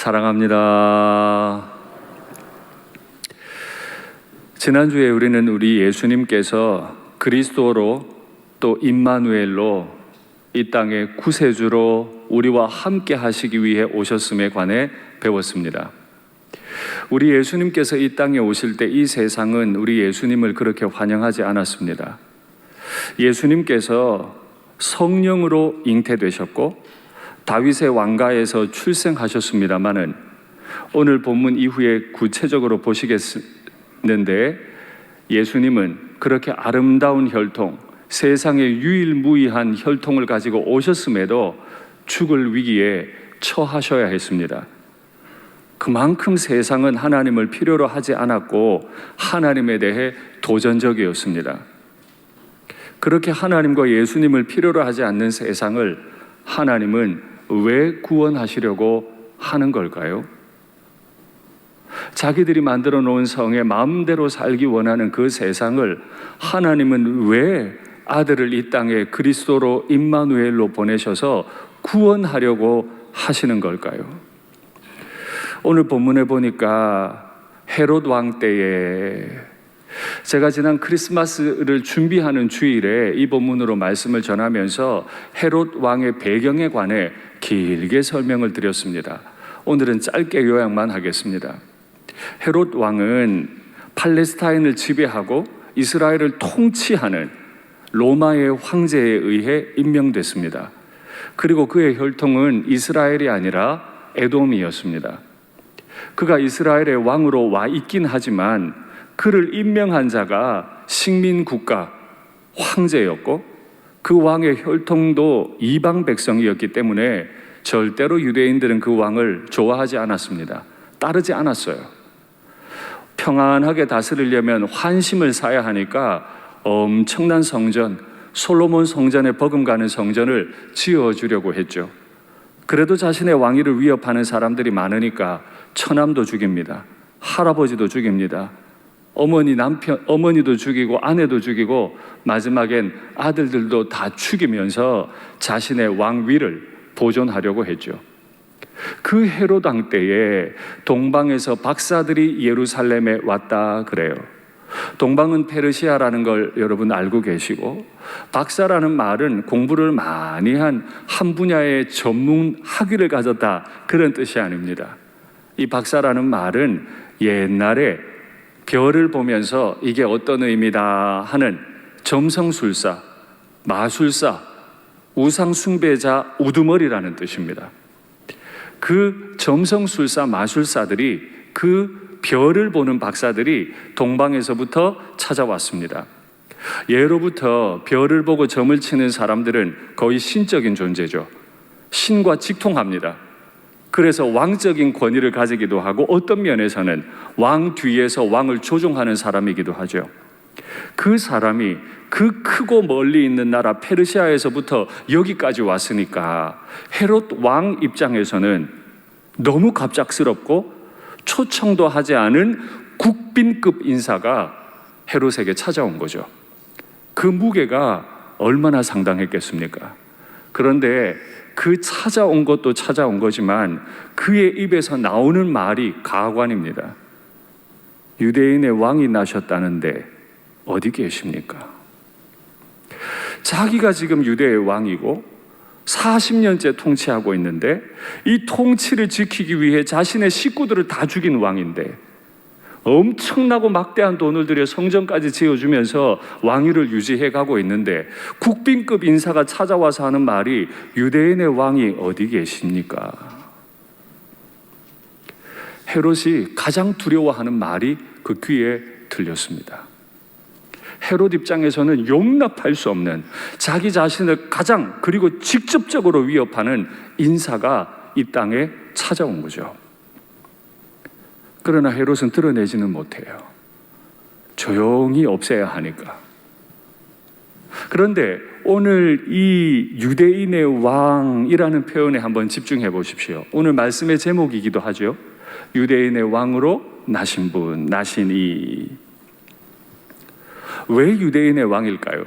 사랑합니다. 지난주에 우리는 우리 예수님께서 그리스도로 또 임마누엘로 이 땅의 구세주로 우리와 함께 하시기 위해 오셨음에 관해 배웠습니다. 우리 예수님께서 이 땅에 오실 때 이 세상은 우리 예수님을 그렇게 환영하지 않았습니다. 예수님께서 성령으로 잉태되셨고 다윗의 왕가에서 출생하셨습니다마는 오늘 본문 이후에 구체적으로 보시겠는데 예수님은 그렇게 아름다운 혈통, 세상의 유일무이한 혈통을 가지고 오셨음에도 죽을 위기에 처하셔야 했습니다. 그만큼 세상은 하나님을 필요로 하지 않았고 하나님에 대해 도전적이었습니다. 그렇게 하나님과 예수님을 필요로 하지 않는 세상을 하나님은 왜 구원하시려고 하는 걸까요? 자기들이 만들어 놓은 성에 마음대로 살기 원하는 그 세상을 하나님은 왜 아들을 이 땅에 그리스도로 임마누엘로 보내셔서 구원하려고 하시는 걸까요? 오늘 본문에 보니까 헤롯 왕 때에, 제가 지난 크리스마스를 준비하는 주일에 이 본문으로 말씀을 전하면서 헤롯 왕의 배경에 관해 길게 설명을 드렸습니다. 오늘은 짧게 요약만 하겠습니다. 헤롯 왕은 팔레스타인을 지배하고 이스라엘을 통치하는 로마의 황제에 의해 임명됐습니다. 그리고 그의 혈통은 이스라엘이 아니라 에돔이었습니다. 그가 이스라엘의 왕으로 와 있긴 하지만 그를 임명한 자가 식민국가 황제였고 그 왕의 혈통도 이방 백성이었기 때문에 절대로 유대인들은 그 왕을 좋아하지 않았습니다. 따르지 않았어요. 평안하게 다스리려면 환심을 사야 하니까 엄청난 성전, 솔로몬 성전에 버금가는 성전을 지어주려고 했죠. 그래도 자신의 왕위를 위협하는 사람들이 많으니까 처남도 죽입니다. 할아버지도 죽입니다. 어머니도 죽이고 아내도 죽이고 마지막엔 아들들도 다 죽이면서 자신의 왕위를 보존하려고 했죠. 그 헤롯 왕 때에 동방에서 박사들이 예루살렘에 왔다 그래요. 동방은 페르시아라는 걸 여러분 알고 계시고, 박사라는 말은 공부를 많이 한 분야의 전문 학위를 가졌다 그런 뜻이 아닙니다. 이 박사라는 말은 옛날에 별을 보면서 이게 어떤 의미다 하는 점성술사, 마술사, 우상숭배자, 우두머리라는 뜻입니다. 그 점성술사, 마술사들이, 그 별을 보는 박사들이 동방에서부터 찾아왔습니다. 예로부터 별을 보고 점을 치는 사람들은 거의 신적인 존재죠. 신과 직통합니다. 그래서 왕적인 권위를 가지기도 하고 어떤 면에서는 왕 뒤에서 왕을 조종하는 사람이기도 하죠. 그 사람이 그 크고 멀리 있는 나라 페르시아에서부터 여기까지 왔으니까 헤롯 왕 입장에서는 너무 갑작스럽고 초청도 하지 않은 국빈급 인사가 헤롯에게 찾아온 거죠. 그 무게가 얼마나 상당했겠습니까? 그런데 그 찾아온 것도 찾아온 거지만 그의 입에서 나오는 말이 가관입니다. 유대인의 왕이 나셨다는데 어디 계십니까? 자기가 지금 유대의 왕이고 40년째 통치하고 있는데 이 통치를 지키기 위해 자신의 식구들을 다 죽인 왕인데 엄청나고 막대한 돈을 들여 성전까지 지어주면서 왕위를 유지해 가고 있는데 국빈급 인사가 찾아와서 하는 말이 유대인의 왕이 어디 계십니까? 헤롯이 가장 두려워하는 말이 그 귀에 들렸습니다. 헤롯 입장에서는 용납할 수 없는, 자기 자신을 가장 그리고 직접적으로 위협하는 인사가 이 땅에 찾아온 거죠. 그러나 헤롯은 드러내지는 못해요. 조용히 없애야 하니까. 그런데 오늘 이 유대인의 왕이라는 표현에 한번 집중해 보십시오. 오늘 말씀의 제목이기도 하죠. 유대인의 왕으로 나신 분, 나신 이. 왜 유대인의 왕일까요?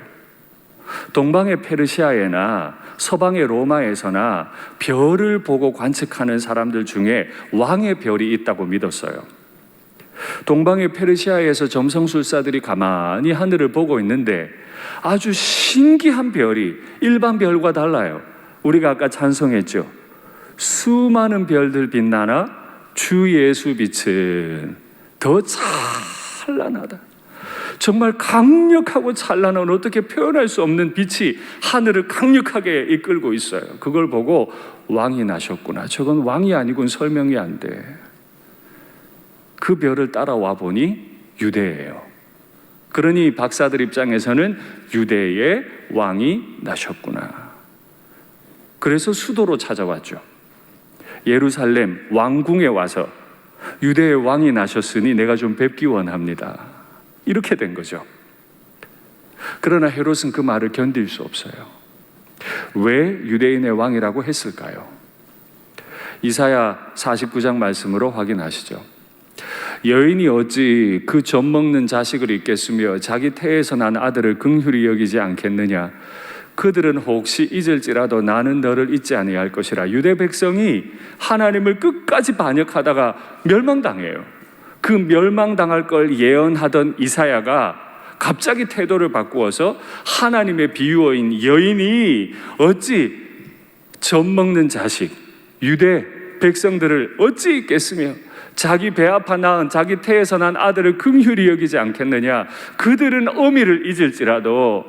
동방의 페르시아에나 서방의 로마에서나 별을 보고 관측하는 사람들 중에 왕의 별이 있다고 믿었어요. 동방의 페르시아에서 점성술사들이 가만히 하늘을 보고 있는데 아주 신기한 별이 일반 별과 달라요. 우리가 아까 찬송했죠. 수많은 별들 빛나나 주 예수 빛은 더 찬란하다. 정말 강력하고 찬란한 어떻게 표현할 수 없는 빛이 하늘을 강력하게 이끌고 있어요. 그걸 보고 왕이 나셨구나. 저건 왕이 아니군 설명이 안 돼. 그 별을 따라와 보니 유대예요. 그러니 박사들 입장에서는 유대의 왕이 나셨구나. 그래서 수도로 찾아왔죠. 예루살렘 왕궁에 와서 유대의 왕이 나셨으니 내가 좀 뵙기 원합니다. 이렇게 된 거죠. 그러나 헤롯은 그 말을 견딜 수 없어요. 왜 유대인의 왕이라고 했을까요? 이사야 49장 말씀으로 확인하시죠. 여인이 어찌 그 젖 먹는 자식을 잊겠으며 자기 태에서 난 아들을 긍휼히 여기지 않겠느냐. 그들은 혹시 잊을지라도 나는 너를 잊지 아니할 것이라. 유대 백성이 하나님을 끝까지 반역하다가 멸망당해요. 그 멸망당할 걸 예언하던 이사야가 갑자기 태도를 바꾸어서 하나님의 비유어인 여인이 어찌 젖 먹는 자식, 유대 백성들을 어찌 잊겠으며 자기 배 아파 낳은 자기 태에서 난 아들을 긍휼히 여기지 않겠느냐. 그들은 어미를 잊을지라도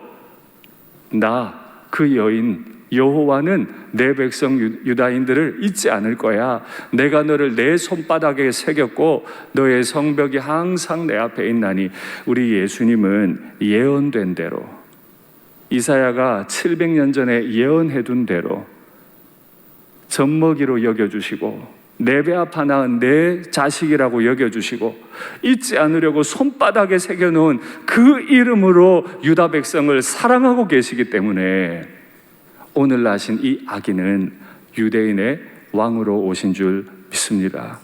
나 그 여인 여호와는 내 백성 유다인들을 잊지 않을 거야. 내가 너를 내 손바닥에 새겼고 너의 성벽이 항상 내 앞에 있나니. 우리 예수님은 예언된 대로, 이사야가 700년 전에 예언해둔 대로 젖먹이로 여겨주시고 내 배 아파 낳은 내 자식이라고 여겨주시고 잊지 않으려고 손바닥에 새겨놓은 그 이름으로 유다 백성을 사랑하고 계시기 때문에 오늘 나신 이 아기는 유대인의 왕으로 오신 줄 믿습니다.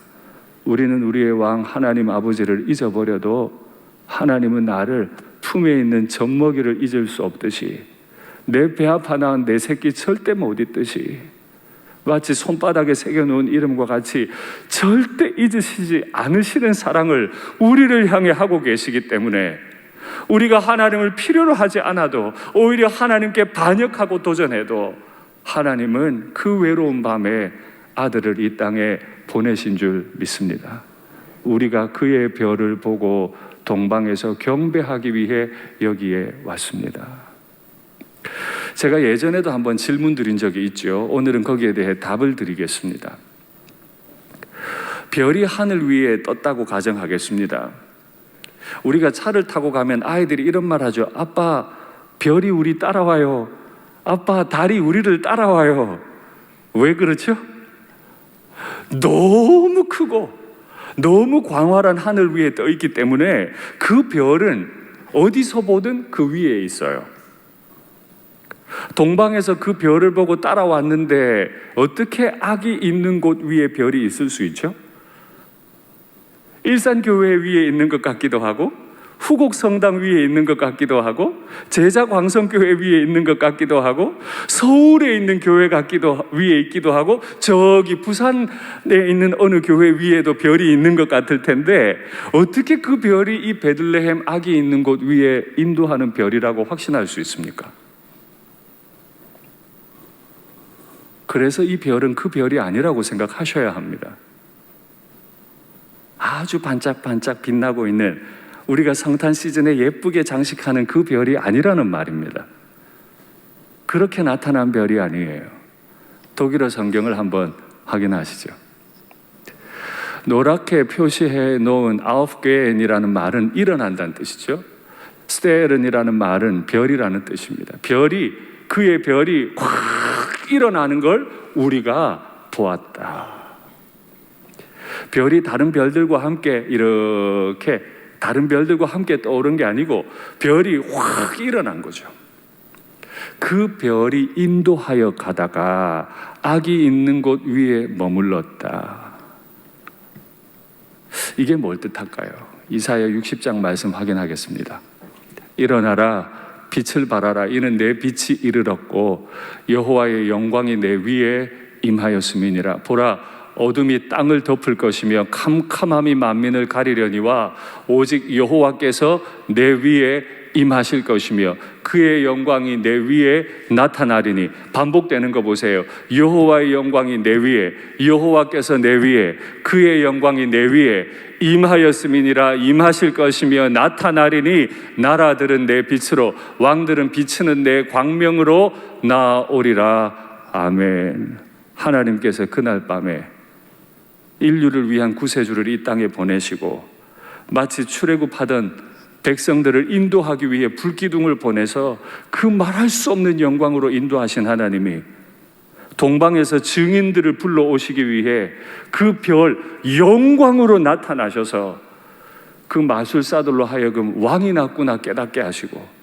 우리는 우리의 왕 하나님 아버지를 잊어버려도 하나님은 나를 품에 있는 젖먹이를 잊을 수 없듯이 내 배 아파 낳은 내 새끼 절대 못 잊듯이 마치 손바닥에 새겨놓은 이름과 같이 절대 잊으시지 않으시는 사랑을 우리를 향해 하고 계시기 때문에 우리가 하나님을 필요로 하지 않아도 오히려 하나님께 반역하고 도전해도 하나님은 그 외로운 밤에 아들을 이 땅에 보내신 줄 믿습니다. 우리가 그의 별을 보고 동방에서 경배하기 위해 여기에 왔습니다. 제가 예전에도 한번 질문 드린 적이 있죠. 오늘은 거기에 대해 답을 드리겠습니다. 별이 하늘 위에 떴다고 가정하겠습니다. 우리가 차를 타고 가면 아이들이 이런 말 하죠. 아빠, 별이 우리 따라와요. 아빠, 달이 우리를 따라와요. 왜 그렇죠? 너무 크고 너무 광활한 하늘 위에 떠 있기 때문에 그 별은 어디서 보든 그 위에 있어요. 동방에서 그 별을 보고 따라왔는데 어떻게 악이 있는 곳 위에 별이 있을 수 있죠? 일산교회 위에 있는 것 같기도 하고 후곡성당 위에 있는 것 같기도 하고 제자광성교회 위에 있는 것 같기도 하고 서울에 있는 교회 위에 있기도 하고 저기 부산에 있는 어느 교회 위에도 별이 있는 것 같을 텐데 어떻게 그 별이 이 베들레헴 아기 있는 곳 위에 인도하는 별이라고 확신할 수 있습니까? 그래서 이 별은 그 별이 아니라고 생각하셔야 합니다. 아주 반짝반짝 빛나고 있는 우리가 성탄 시즌에 예쁘게 장식하는 그 별이 아니라는 말입니다. 그렇게 나타난 별이 아니에요. 독일어 성경을 한번 확인하시죠. 노랗게 표시해 놓은 아우프게엔이라는 말은 일어난다는 뜻이죠. 스테른이라는 말은 별이라는 뜻입니다. 그의 별이 확 일어나는 걸 우리가 보았다. 별이 다른 별들과 함께 이렇게 다른 별들과 함께 떠오른 게 아니고 별이 확 일어난 거죠. 그 별이 인도하여 가다가 악이 있는 곳 위에 머물렀다. 이게 뭘 뜻할까요? 이사야 60장 말씀 확인하겠습니다. 일어나라, 빛을 발하라. 이는 내 빛이 이르렀고 여호와의 영광이 내 위에 임하였음이니라. 보라, 어둠이 땅을 덮을 것이며 캄캄함이 만민을 가리려니와 오직 여호와께서 내 위에 임하실 것이며 그의 영광이 내 위에 나타나리니. 반복되는 거 보세요. 여호와의 영광이 내 위에, 여호와께서 내 위에, 그의 영광이 내 위에 임하였음이니라. 임하실 것이며 나타나리니. 나라들은 내 빛으로, 왕들은 비치는 내 광명으로 나오리라. 아멘. 하나님께서 그날 밤에 인류를 위한 구세주를 이 땅에 보내시고 마치 출애굽하던 백성들을 인도하기 위해 불기둥을 보내서 그 말할 수 없는 영광으로 인도하신 하나님이 동방에서 증인들을 불러오시기 위해 그 별 영광으로 나타나셔서 그 마술사들로 하여금 왕이 났구나 깨닫게 하시고,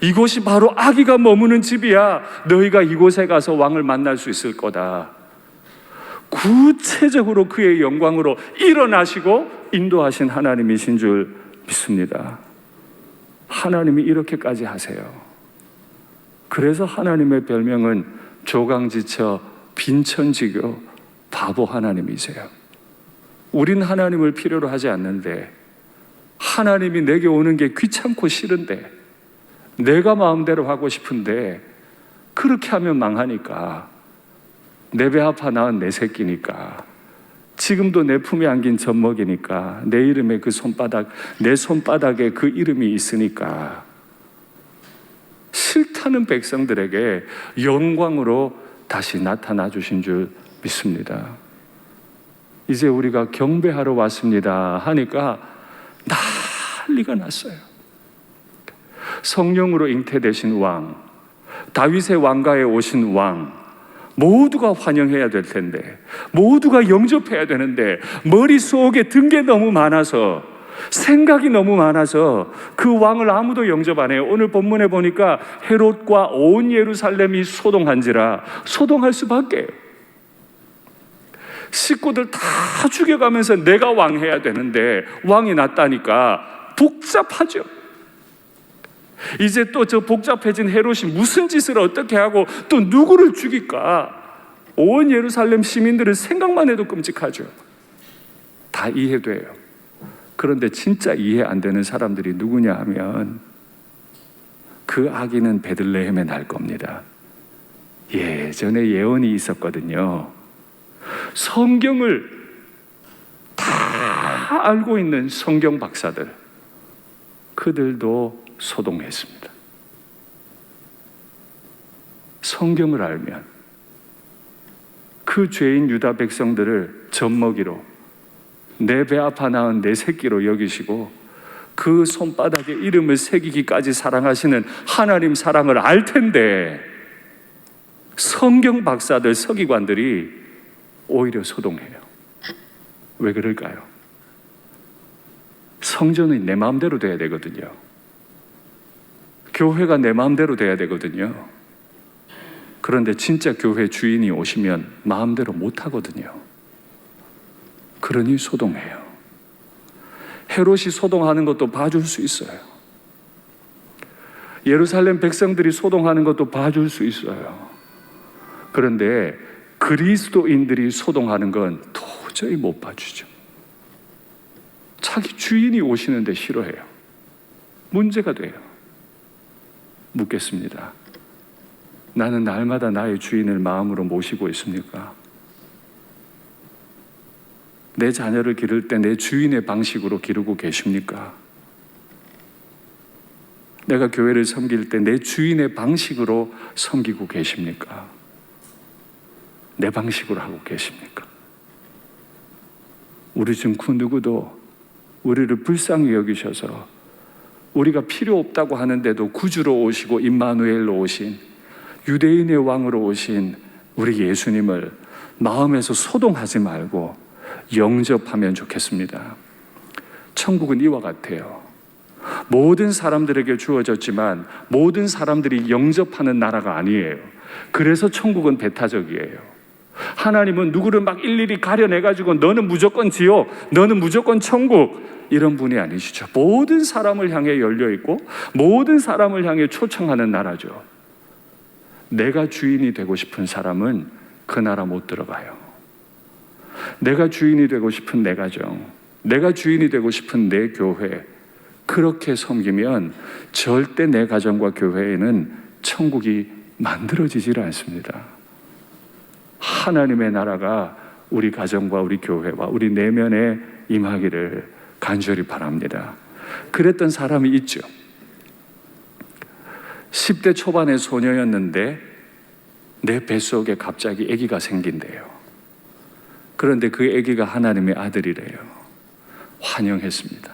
이곳이 바로 아기가 머무는 집이야, 너희가 이곳에 가서 왕을 만날 수 있을 거다. 구체적으로 그의 영광으로 일어나시고 인도하신 하나님이신 줄 믿습니다. 하나님이 이렇게까지 하세요. 그래서 하나님의 별명은 조강지처 빈천지교 바보 하나님이세요. 우린 하나님을 필요로 하지 않는데, 하나님이 내게 오는 게 귀찮고 싫은데, 내가 마음대로 하고 싶은데 그렇게 하면 망하니까, 내 배 아파 낳은 내 새끼니까, 지금도 내 품에 안긴 젖먹이니까, 내 이름에 그 손바닥, 내 손바닥에 그 이름이 있으니까 싫다는 백성들에게 영광으로 다시 나타나 주신 줄 믿습니다. 이제 우리가 경배하러 왔습니다 하니까 난리가 났어요. 성령으로 잉태되신 왕, 다윗의 왕가에 오신 왕, 모두가 환영해야 될 텐데, 모두가 영접해야 되는데, 머릿속에 든 게 너무 많아서, 생각이 너무 많아서 그 왕을 아무도 영접 안 해요. 오늘 본문에 보니까 헤롯과 온 예루살렘이 소동한지라, 소동할 수밖에. 식구들 다 죽여가면서 내가 왕해야 되는데 왕이 났다니까 복잡하죠. 이제 또 저 복잡해진 헤롯이 무슨 짓을 어떻게 하고 또 누구를 죽일까? 온 예루살렘 시민들은 생각만 해도 끔찍하죠. 다 이해돼요. 그런데 진짜 이해 안 되는 사람들이 누구냐 하면, 그 아기는 베들레헴에 날 겁니다. 예전에 예언이 있었거든요. 성경을 다 알고 있는 성경 박사들, 그들도 소동했습니다. 성경을 알면 그 죄인 유다 백성들을 젖먹이로, 내 배 아파 낳은 내 새끼로 여기시고 그 손바닥에 이름을 새기기까지 사랑하시는 하나님 사랑을 알 텐데, 성경 박사들, 서기관들이 오히려 소동해요. 왜 그럴까요? 성전은 내 마음대로 돼야 되거든요. 교회가 내 마음대로 돼야 되거든요. 그런데 진짜 교회 주인이 오시면 마음대로 못 하거든요. 그러니 소동해요. 헤롯이 소동하는 것도 봐줄 수 있어요. 예루살렘 백성들이 소동하는 것도 봐줄 수 있어요. 그런데 그리스도인들이 소동하는 건 도저히 못 봐주죠. 자기 주인이 오시는데 싫어해요. 문제가 돼요. 묻겠습니다. 나는 날마다 나의 주인을 마음으로 모시고 있습니까? 내 자녀를 기를 때 내 주인의 방식으로 기르고 계십니까? 내가 교회를 섬길 때 내 주인의 방식으로 섬기고 계십니까? 내 방식으로 하고 계십니까? 우리 중 그 누구도 우리를 불쌍히 여기셔서 우리가 필요 없다고 하는데도 구주로 오시고 임마누엘로 오신, 유대인의 왕으로 오신 우리 예수님을 마음에서 소동하지 말고 영접하면 좋겠습니다. 천국은 이와 같아요. 모든 사람들에게 주어졌지만 모든 사람들이 영접하는 나라가 아니에요. 그래서 천국은 배타적이에요. 하나님은 누구를 막 일일이 가려내가지고 너는 무조건 지옥, 너는 무조건 천국, 이런 분이 아니시죠. 모든 사람을 향해 열려있고 모든 사람을 향해 초청하는 나라죠. 내가 주인이 되고 싶은 사람은 그 나라 못 들어가요. 내가 주인이 되고 싶은 내 가정, 내가 주인이 되고 싶은 내 교회, 그렇게 섬기면 절대 내 가정과 교회에는 천국이 만들어지질 않습니다. 하나님의 나라가 우리 가정과 우리 교회와 우리 내면에 임하기를 간절히 바랍니다. 그랬던 사람이 있죠. 10대 초반의 소녀였는데 내 뱃속에 갑자기 아기가 생긴대요. 그런데 그 아기가 하나님의 아들이래요. 환영했습니다.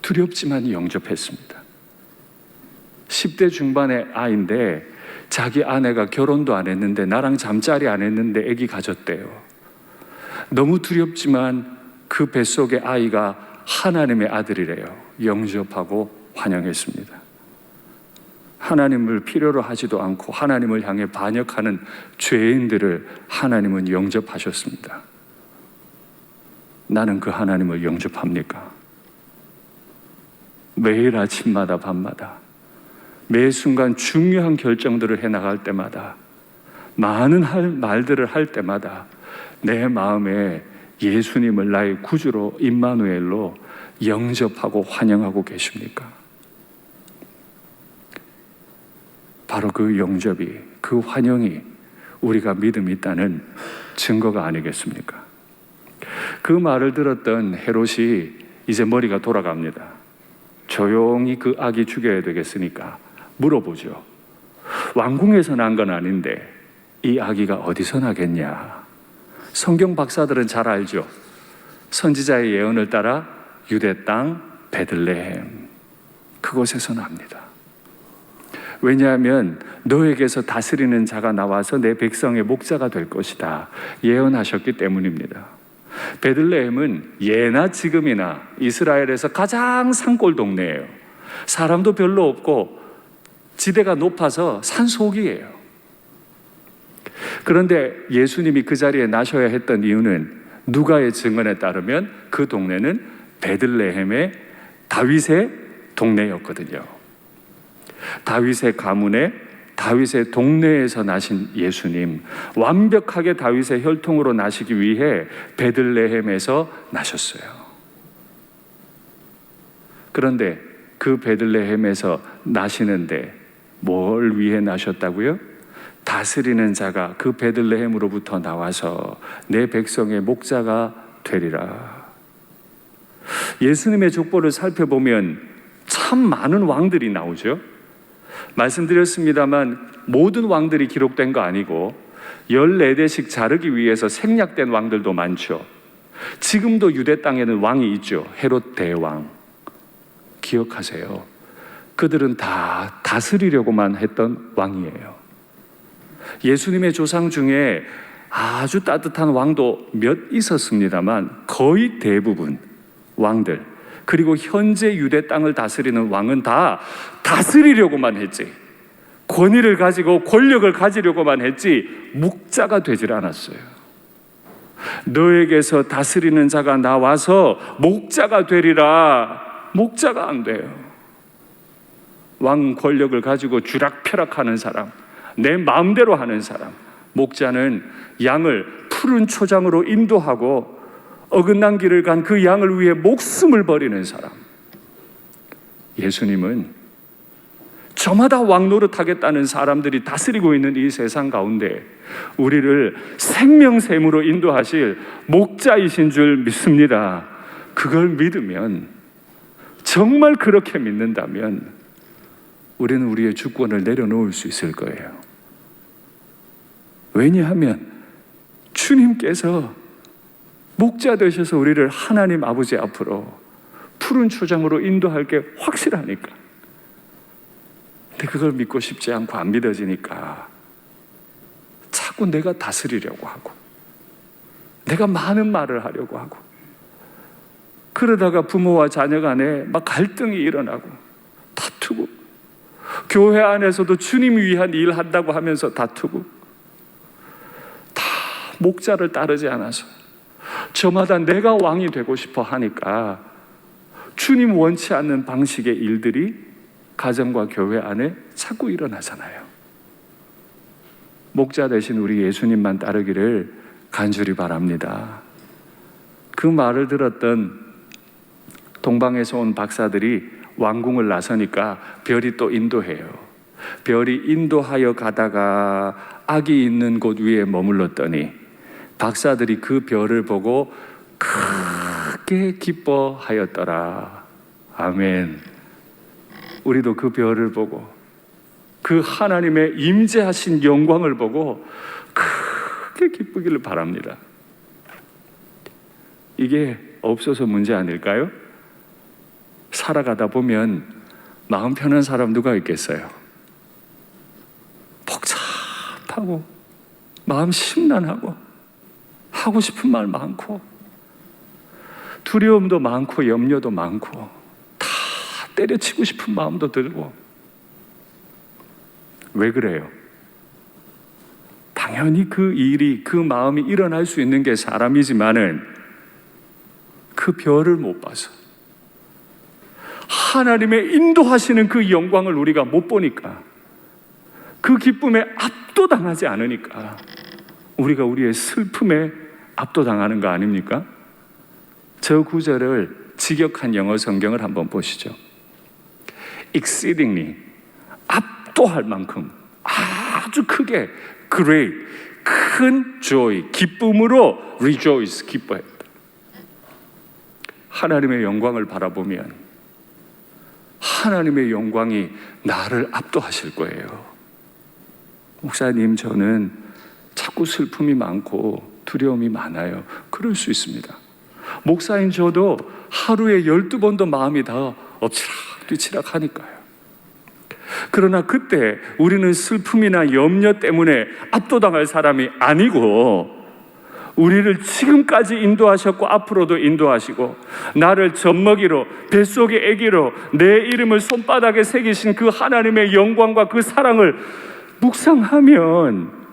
두렵지만 영접했습니다. 10대 중반의 아이인데 자기 아내가 결혼도 안 했는데 나랑 잠자리 안 했는데 아기 가졌대요. 너무 두렵지만 그 뱃속의 아이가 하나님의 아들이래요. 영접하고 환영했습니다. 하나님을 필요로 하지도 않고 하나님을 향해 반역하는 죄인들을 하나님은 영접하셨습니다. 나는 그 하나님을 영접합니까? 매일 아침마다 밤마다 매 순간 중요한 결정들을 해나갈 때마다 많은 말들을 할 때마다 내 마음에 예수님을 나의 구주로 임마누엘로 영접하고 환영하고 계십니까? 바로 그 영접이, 그 환영이 우리가 믿음이 있다는 증거가 아니겠습니까? 그 말을 들었던 헤롯이 이제 머리가 돌아갑니다. 조용히 그 아기 죽여야 되겠으니까 물어보죠. 왕궁에서 난 건 아닌데 이 아기가 어디서 나겠냐? 성경 박사들은 잘 알죠. 선지자의 예언을 따라 유대 땅 베들레헴, 그곳에서 납니다. 왜냐하면 너에게서 다스리는 자가 나와서 내 백성의 목자가 될 것이다 예언하셨기 때문입니다. 베들레헴은 예나 지금이나 이스라엘에서 가장 산골 동네예요. 사람도 별로 없고 지대가 높아서 산속이에요. 그런데 예수님이 그 자리에 나셔야 했던 이유는 누가의 증언에 따르면 그 동네는 베들레헴의 다윗의 동네였거든요. 다윗의 가문에 다윗의 동네에서 나신 예수님, 완벽하게 다윗의 혈통으로 나시기 위해 베들레헴에서 나셨어요. 그런데 그 베들레헴에서 나시는데 뭘 위해 나셨다고요? 다스리는 자가 그 베들레헴으로부터 나와서 내 백성의 목자가 되리라. 예수님의 족보를 살펴보면 참 많은 왕들이 나오죠. 말씀드렸습니다만 모든 왕들이 기록된 거 아니고 14대씩 자르기 위해서 생략된 왕들도 많죠. 지금도 유대 땅에는 왕이 있죠. 헤롯 대왕. 기억하세요. 그들은 다 다스리려고만 했던 왕이에요. 예수님의 조상 중에 아주 따뜻한 왕도 몇 있었습니다만 거의 대부분 왕들, 그리고 현재 유대 땅을 다스리는 왕은 다 다스리려고만 했지, 권위를 가지고 권력을 가지려고만 했지 목자가 되질 않았어요. 너에게서 다스리는 자가 나와서 목자가 되리라. 목자가 안 돼요. 왕 권력을 가지고 쥐락펴락하는 사람, 내 마음대로 하는 사람. 목자는 양을 푸른 초장으로 인도하고 어긋난 길을 간 그 양을 위해 목숨을 버리는 사람. 예수님은 저마다 왕 노릇하겠다는 사람들이 다스리고 있는 이 세상 가운데 우리를 생명샘으로 인도하실 목자이신 줄 믿습니다. 그걸 믿으면, 정말 그렇게 믿는다면 우리는 우리의 주권을 내려놓을 수 있을 거예요. 왜냐하면 주님께서 목자 되셔서 우리를 하나님 아버지 앞으로 푸른 초장으로 인도할 게 확실하니까. 근데 그걸 믿고 싶지 않고 안 믿어지니까 자꾸 내가 다스리려고 하고 내가 많은 말을 하려고 하고, 그러다가 부모와 자녀 간에 막 갈등이 일어나고 다투고, 교회 안에서도 주님 위한 일 한다고 하면서 다투고, 다 목자를 따르지 않아서 저마다 내가 왕이 되고 싶어 하니까 주님 원치 않는 방식의 일들이 가정과 교회 안에 자꾸 일어나잖아요. 목자 대신 우리 예수님만 따르기를 간절히 바랍니다. 그 말을 들었던 동방에서 온 박사들이 왕궁을 나서니까 별이 또 인도해요. 별이 인도하여 가다가 악이 있는 곳 위에 머물렀더니 박사들이 그 별을 보고 크게 기뻐하였더라. 아멘. 우리도 그 별을 보고 그 하나님의 임재하신 영광을 보고 크게 기쁘기를 바랍니다. 이게 없어서 문제 아닐까요? 살아가다 보면 마음 편한 사람 누가 있겠어요? 복잡하고 마음 심란하고 하고 싶은 말 많고 두려움도 많고 염려도 많고 다 때려치고 싶은 마음도 들고. 왜 그래요? 당연히 그 일이, 그 마음이 일어날 수 있는 게 사람이지만은 그 별을 못 봐서, 하나님의 인도하시는 그 영광을 우리가 못 보니까, 그 기쁨에 압도당하지 않으니까 우리가 우리의 슬픔에 압도당하는 거 아닙니까? 저 구절을 직역한 영어 성경을 한번 보시죠. exceedingly, 압도할 만큼 아주 크게, great, 큰 joy, 기쁨으로 rejoice, 기뻐했다. 하나님의 영광을 바라보면 하나님의 영광이 나를 압도하실 거예요. 목사님, 저는 자꾸 슬픔이 많고 두려움이 많아요. 그럴 수 있습니다. 목사인 저도 하루에 12번도 마음이 다 엎치락뒤치락 하니까요. 그러나 그때 우리는 슬픔이나 염려 때문에 압도당할 사람이 아니고, 우리를 지금까지 인도하셨고 앞으로도 인도하시고 나를 젖먹이로, 뱃속의 아기로 내 이름을 손바닥에 새기신 그 하나님의 영광과 그 사랑을 묵상하면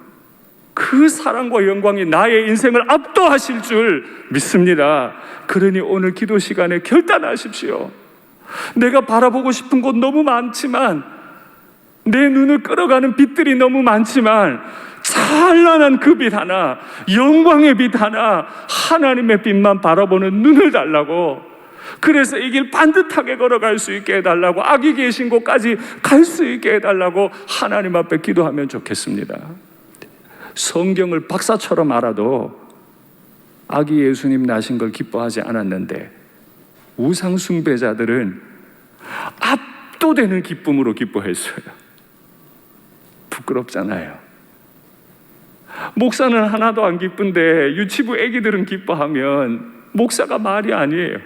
그 사랑과 영광이 나의 인생을 압도하실 줄 믿습니다. 그러니 오늘 기도 시간에 결단하십시오. 내가 바라보고 싶은 곳 너무 많지만, 내 눈을 끌어가는 빛들이 너무 많지만, 찬란한 그 빛 하나, 영광의 빛 하나, 하나님의 빛만 바라보는 눈을 달라고, 그래서 이 길 반듯하게 걸어갈 수 있게 해달라고, 악이 계신 곳까지 갈 수 있게 해달라고 하나님 앞에 기도하면 좋겠습니다. 성경을 박사처럼 알아도 아기 예수님 나신 걸 기뻐하지 않았는데, 우상 숭배자들은 압도되는 기쁨으로 기뻐했어요. 부끄럽잖아요. 목사는 하나도 안 기쁜데 유치부 애기들은 기뻐하면 목사가 말이 아니에요.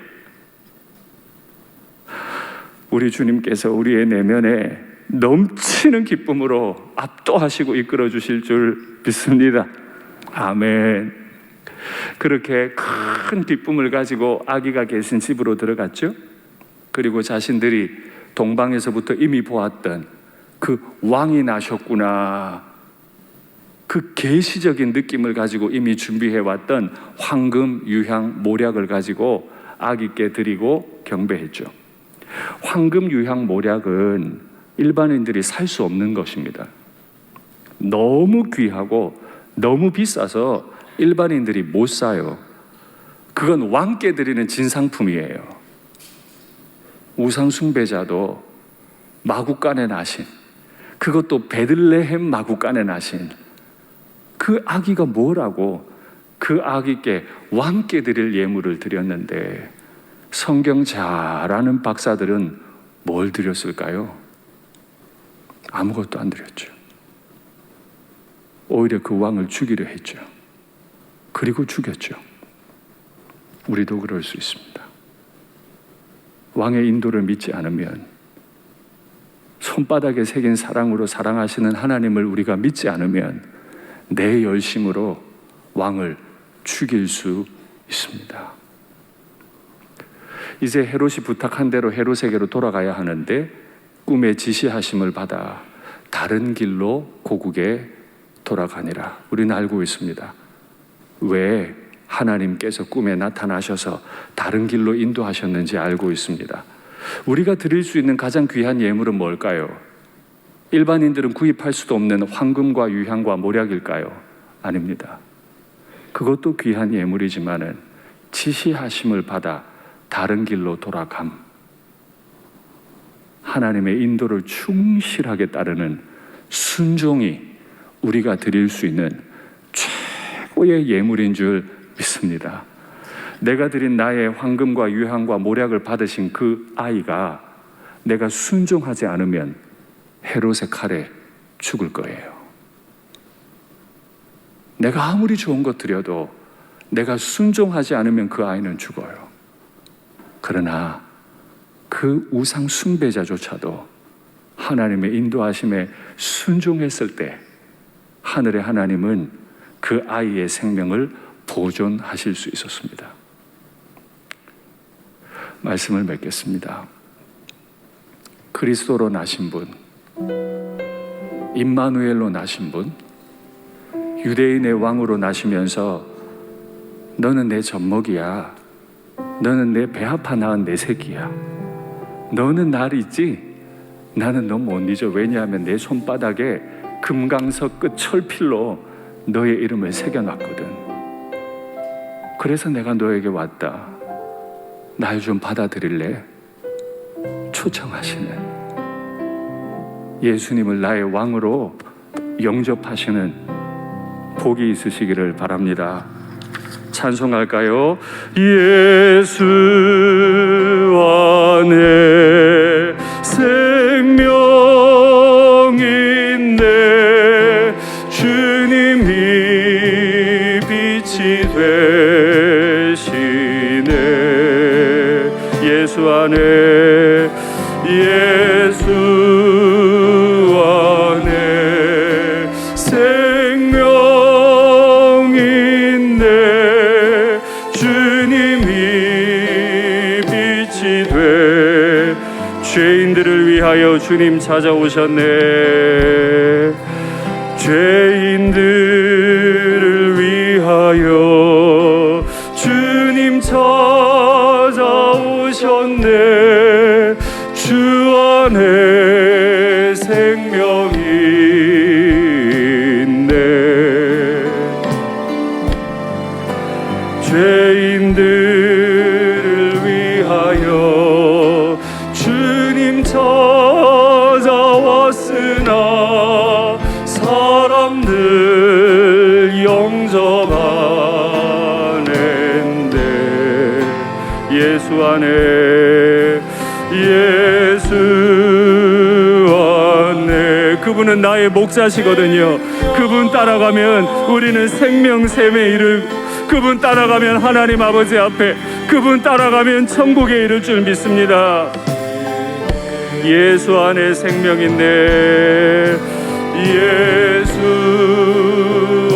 우리 주님께서 우리의 내면에 넘치는 기쁨으로 압도하시고 이끌어 주실 줄 믿습니다. 아멘. 그렇게 큰 기쁨을 가지고 아기가 계신 집으로 들어갔죠. 그리고 자신들이 동방에서부터 이미 보았던 그 왕이 나셨구나, 그 계시적인 느낌을 가지고 이미 준비해왔던 황금, 유향, 모략을 가지고 아기께 드리고 경배했죠. 황금, 유향, 모략은 일반인들이 살 수 없는 것입니다. 너무 귀하고 너무 비싸서 일반인들이 못 사요. 그건 왕께 드리는 진상품이에요. 우상 숭배자도 마구간에 나신, 그것도 베들레헴 마구간에 나신 그 아기가 뭐라고 그 아기께 왕께 드릴 예물을 드렸는데, 성경 잘 아는 박사들은 뭘 드렸을까요? 아무것도 안 드렸죠. 오히려 그 왕을 죽이려 했죠. 그리고 죽였죠. 우리도 그럴 수 있습니다. 왕의 인도를 믿지 않으면, 손바닥에 새긴 사랑으로 사랑하시는 하나님을 우리가 믿지 않으면 내 열심으로 왕을 죽일 수 있습니다. 이제 헤롯이 부탁한 대로 헤롯에게로 돌아가야 하는데, 꿈에 지시하심을 받아 다른 길로 고국에 돌아가니라. 우리는 알고 있습니다. 왜 하나님께서 꿈에 나타나셔서 다른 길로 인도하셨는지 알고 있습니다. 우리가 드릴 수 있는 가장 귀한 예물은 뭘까요? 일반인들은 구입할 수도 없는 황금과 유향과 모략일까요? 아닙니다. 그것도 귀한 예물이지만은 지시하심을 받아 다른 길로 돌아감, 하나님의 인도를 충실하게 따르는 순종이 우리가 드릴 수 있는 최고의 예물인 줄 믿습니다. 내가 드린 나의 황금과 유향과 모략을 받으신 그 아이가 내가 순종하지 않으면 헤롯의 칼에 죽을 거예요. 내가 아무리 좋은 것 드려도 내가 순종하지 않으면 그 아이는 죽어요. 그러나 그 우상 숭배자조차도 하나님의 인도하심에 순종했을 때 하늘의 하나님은 그 아이의 생명을 보존하실 수 있었습니다. 말씀을 맺겠습니다. 그리스도로 나신 분, 임마누엘로 나신 분, 유대인의 왕으로 나시면서 너는 내 젖먹이야, 너는 내 배 아파 낳은 내 새끼야, 너는 나를 잊지? 나는 너 못 잊어. 왜냐하면 내 손바닥에 금강석 끝 철필로 너의 이름을 새겨놨거든. 그래서 내가 너에게 왔다. 날 좀 받아들일래? 초청하시는 예수님을 나의 왕으로 영접하시는 복이 있으시기를 바랍니다. 찬송할까요? 예수 안에 생명인데 주님이 빛이 되시네. 예수 안에, 예수 안에 생명인데 주님이 빛이 돼. 죄인들을 위하여 주님 찾아오셨네. 죄인들을 위하여 주님 찾아오셨네. 주 안에 생명이 있네. 죄인들을 위하여 주님 찾아왔으나 사람들 영접하는데 예수 안에, 예수 안에. 그분은 나의 목자시거든요. 그분 따라가면 우리는 생명샘에 이를, 그분 따라가면 하나님 아버지 앞에, 그분 따라가면 천국에 이를 줄 믿습니다. 예수 안에 생명인데, 예수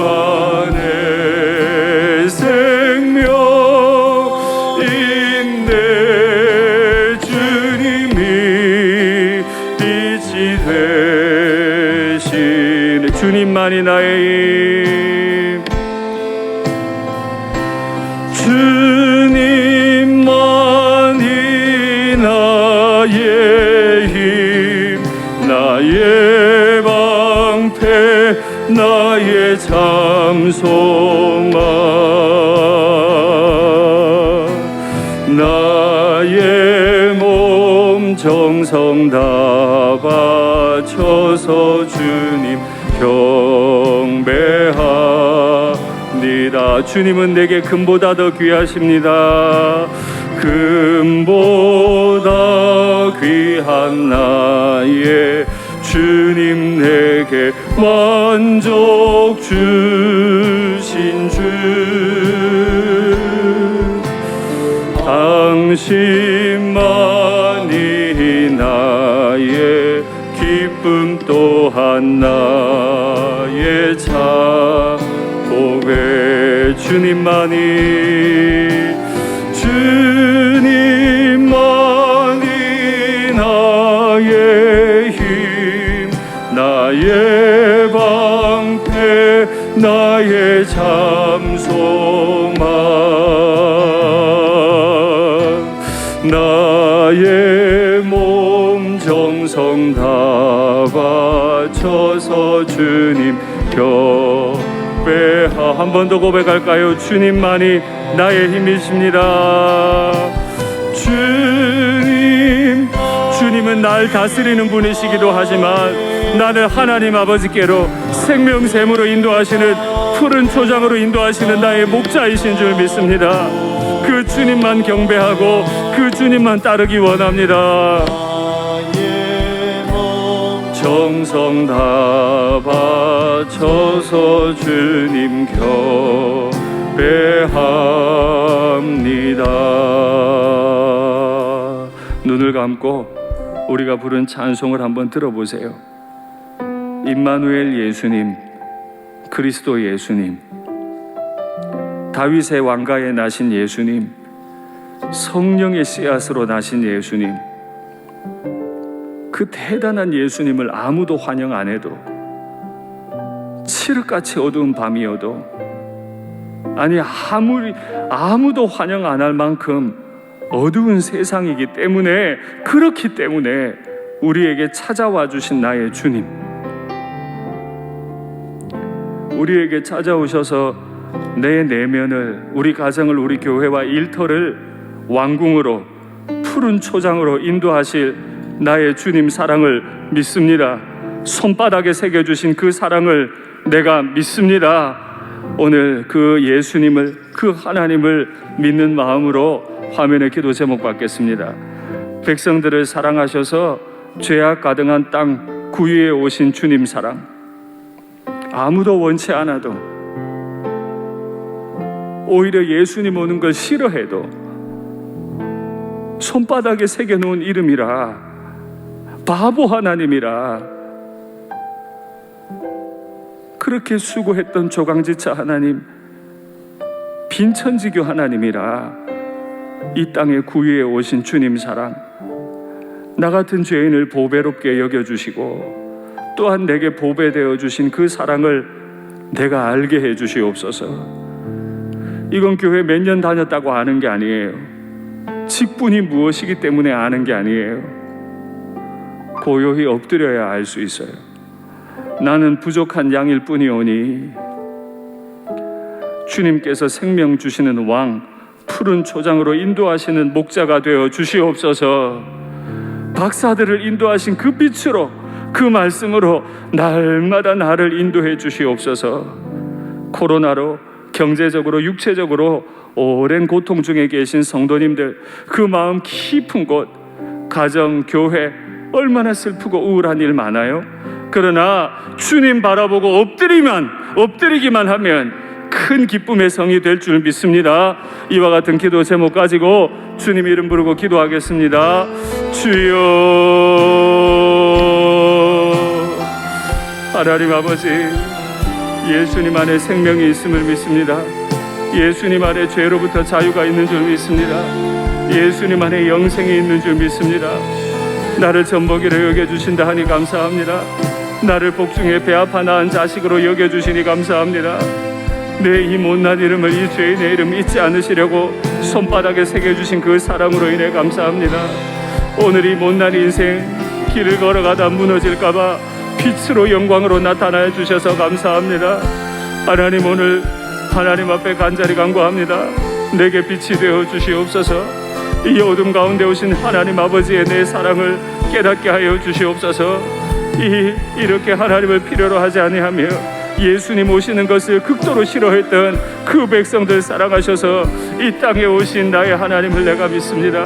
안에 생명인데 주님이 빛이 되시네. 주님만이 나의 힘, 주님만이 나의 힘, 나의 방패, 나의 참소망, 나의 몸 정성 다 바쳐서 주님 경배합니다. 주님은 내게 금보다 더 귀하십니다. 금보다 귀한 나의 주님, 내게 만족 주신 주, 당신만이 나의 기쁨 또한 나의 참 고백. 주님만이, 주님만이 나의 힘, 나의 방패, 나의 참소 나의 몸 정성 다 바쳐서 주님 곁에 한 번 더 고백할까요? 주님만이 나의 힘이십니다. 주님은 날 다스리는 분이시기도 하지만 나를 하나님 아버지께로 생명샘으로 인도하시는, 푸른 초장으로 인도하시는 나의 목자이신 줄 믿습니다. 그 주님만 경배하고 그 주님만 따르기 원합니다. 정성 다 바쳐서 주님 경배합니다. 눈을 감고 우리가 부른 찬송을 한번 들어보세요. 임마누엘 예수님, 그리스도 예수님, 다윗의 왕가에 나신 예수님, 성령의 씨앗으로 나신 예수님, 그 대단한 예수님을 아무도 환영 안 해도, 칠흑같이 어두운 밤이어도, 아니 아무도 환영 안 할 만큼 어두운 세상이기 때문에, 그렇기 때문에 우리에게 찾아와 주신 나의 주님, 우리에게 찾아오셔서 내 내면을, 우리 가정을, 우리 교회와 일터를 왕궁으로, 푸른 초장으로 인도하실 나의 주님 사랑을 믿습니다. 손바닥에 새겨주신 그 사랑을 내가 믿습니다. 오늘 그 예수님을, 그 하나님을 믿는 마음으로 화면에 기도 제목 받겠습니다. 백성들을 사랑하셔서 죄악 가득한 땅 구유에 오신 주님 사랑, 아무도 원치 않아도, 오히려 예수님 오는 걸 싫어해도 손바닥에 새겨놓은 이름이라, 바보 하나님이라, 그렇게 수고했던 조강지차 하나님, 빈천지교 하나님이라 이 땅에 구유에 오신 주님 사랑, 나 같은 죄인을 보배롭게 여겨주시고 또한 내게 보배되어 주신 그 사랑을 내가 알게 해주시옵소서. 이건 교회 몇 년 다녔다고 아는 게 아니에요. 직분이 무엇이기 때문에 아는 게 아니에요. 고요히 엎드려야 알 수 있어요. 나는 부족한 양일 뿐이오니 주님께서 생명 주시는 왕, 푸른 초장으로 인도하시는 목자가 되어 주시옵소서. 박사들을 인도하신 그 빛으로, 그 말씀으로 날마다 나를 인도해 주시옵소서. 코로나로 경제적으로, 육체적으로 오랜 고통 중에 계신 성도님들, 그 마음 깊은 곳, 가정, 교회 얼마나 슬프고 우울한 일 많아요. 그러나 주님 바라보고 엎드리기만 하면 큰 기쁨의 성이 될 줄 믿습니다. 이와 같은 기도 제목 가지고 주님 이름 부르고 기도하겠습니다. 주여, 하나님 아버지, 예수님 안에 생명이 있음을 믿습니다. 예수님 안에 죄로부터 자유가 있는 줄 믿습니다. 예수님 안에 영생이 있는 줄 믿습니다. 나를 젖먹이로 여겨주신다 하니 감사합니다. 나를 복중에 배 아파 낳은 자식으로 여겨주시니 감사합니다. 내 이 못난 이름을, 이 죄인의 이름 잊지 않으시려고 손바닥에 새겨주신 그 사랑으로 인해 감사합니다. 오늘 이 못난 인생 길을 걸어가다 무너질까봐 빛으로 영광으로 나타나여 주셔서 감사합니다. 하나님, 오늘 하나님 앞에 간절히 간구합니다. 내게 빛이 되어 주시옵소서. 이 어둠 가운데 오신 하나님 아버지의 내 사랑을 깨닫게 하여 주시옵소서. 이렇게 하나님을 필요로 하지 아니하며 예수님 오시는 것을 극도로 싫어했던 그 백성들 사랑하셔서 이 땅에 오신 나의 하나님을 내가 믿습니다.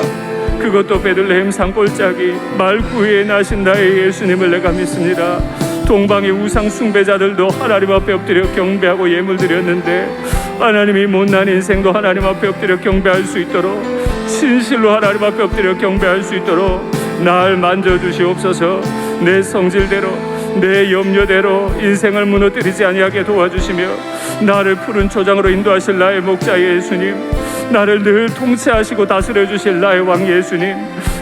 그것도 베들레헴 산골짜기 말구유에 나신 나의 예수님을 내가 믿습니다. 동방의 우상 숭배자들도 하나님 앞에 엎드려 경배하고 예물 드렸는데, 하나님이 못난 인생도 하나님 앞에 엎드려 경배할 수 있도록, 진실로 하나님 앞에 엎드려 경배할 수 있도록 날 만져주시옵소서. 내 성질대로, 내 염려대로 인생을 무너뜨리지 아니하게 도와주시며 나를 푸른 초장으로 인도하실 나의 목자 예수님, 나를 늘 통치하시고 다스려 주실 나의 왕 예수님,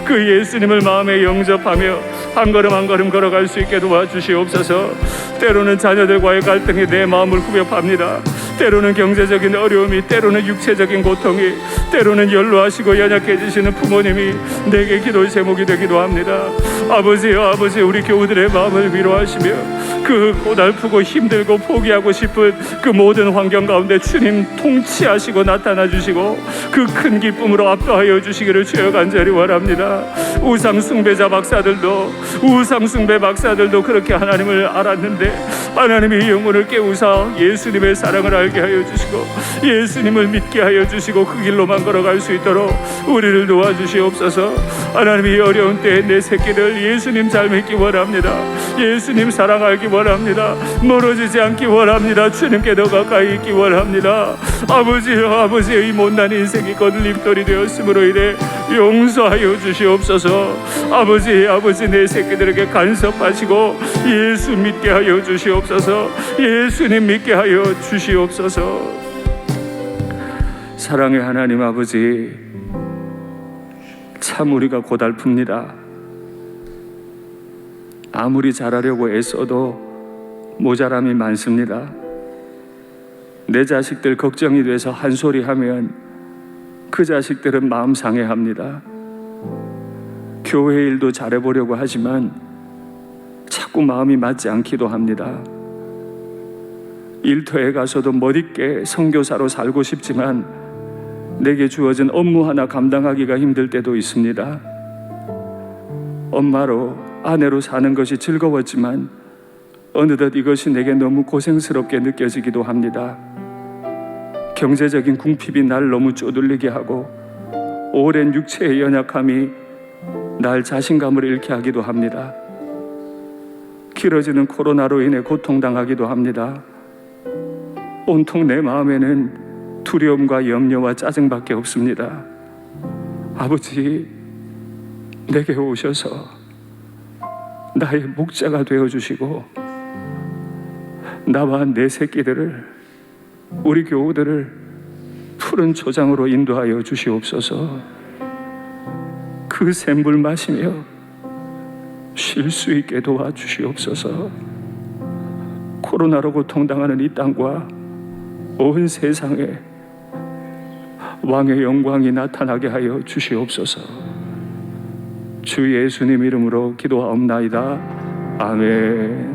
그 예수님을 마음에 영접하며 한 걸음 한 걸음 걸어갈 수 있게 도와주시옵소서. 때로는 자녀들과의 갈등이 내 마음을 후벼팝니다. 때로는 경제적인 어려움이, 때로는 육체적인 고통이, 때로는 연로하시고 연약해지시는 부모님이 내게 기도의 제목이 되기도 합니다. 아버지요, 아버지, 우리 교우들의 마음을 위로하시며 그 고달프고 힘들고 포기하고 싶은 그 모든 환경 가운데 주님 통치하시고 나타나 주시고 그 큰 기쁨으로 압도하여 주시기를 주여 간절히 원합니다. 우상 숭배 박사들도 그렇게 하나님을 알았는데 하나님의 영혼을 깨우사 예수님의 사랑을 알게 하여 주시고 예수님을 믿게 하여 주시고 그 길로만 걸어갈 수 있도록 우리를 도와주시옵소서. 하나님이 어려운 때에 내 새끼들 예수님 잘 믿기 원합니다. 예수님 사랑하기 원합니다. 멀어지지 않기 원합니다. 주님께 더 가까이 있기 원합니다. 아버지여, 아버지의 이 못난 인생이 거들림돌이 되었으므로 인해 용서하여 주시옵소서. 아버지, 아버지, 내 새끼들에게 간섭하시고 예수 믿게 하여 주시옵소서. 예수님 믿게 하여 주시옵소서. 사랑의 하나님 아버지, 참 우리가 고달픕니다. 아무리 잘하려고 애써도 모자람이 많습니다. 내 자식들 걱정이 돼서 한 소리 하면 그 자식들은 마음 상해합니다. 교회 일도 잘해보려고 하지만 자꾸 마음이 맞지 않기도 합니다. 일터에 가서도 멋있게 선교사로 살고 싶지만 내게 주어진 업무 하나 감당하기가 힘들 때도 있습니다. 엄마로, 아내로 사는 것이 즐거웠지만 어느덧 이것이 내게 너무 고생스럽게 느껴지기도 합니다. 경제적인 궁핍이 날 너무 쪼들리게 하고 오랜 육체의 연약함이 날 자신감을 잃게 하기도 합니다. 길어지는 코로나로 인해 고통당하기도 합니다. 온통 내 마음에는 두려움과 염려와 짜증밖에 없습니다. 아버지, 내게 오셔서 나의 목자가 되어주시고 나와 내 새끼들을, 우리 교우들을 푸른 초장으로 인도하여 주시옵소서. 그 샘물 마시며 쉴 수 있게 도와주시옵소서. 코로나로 고통당하는 이 땅과 온 세상에 왕의 영광이 나타나게 하여 주시옵소서. 주 예수님 이름으로 기도하옵나이다. 아멘.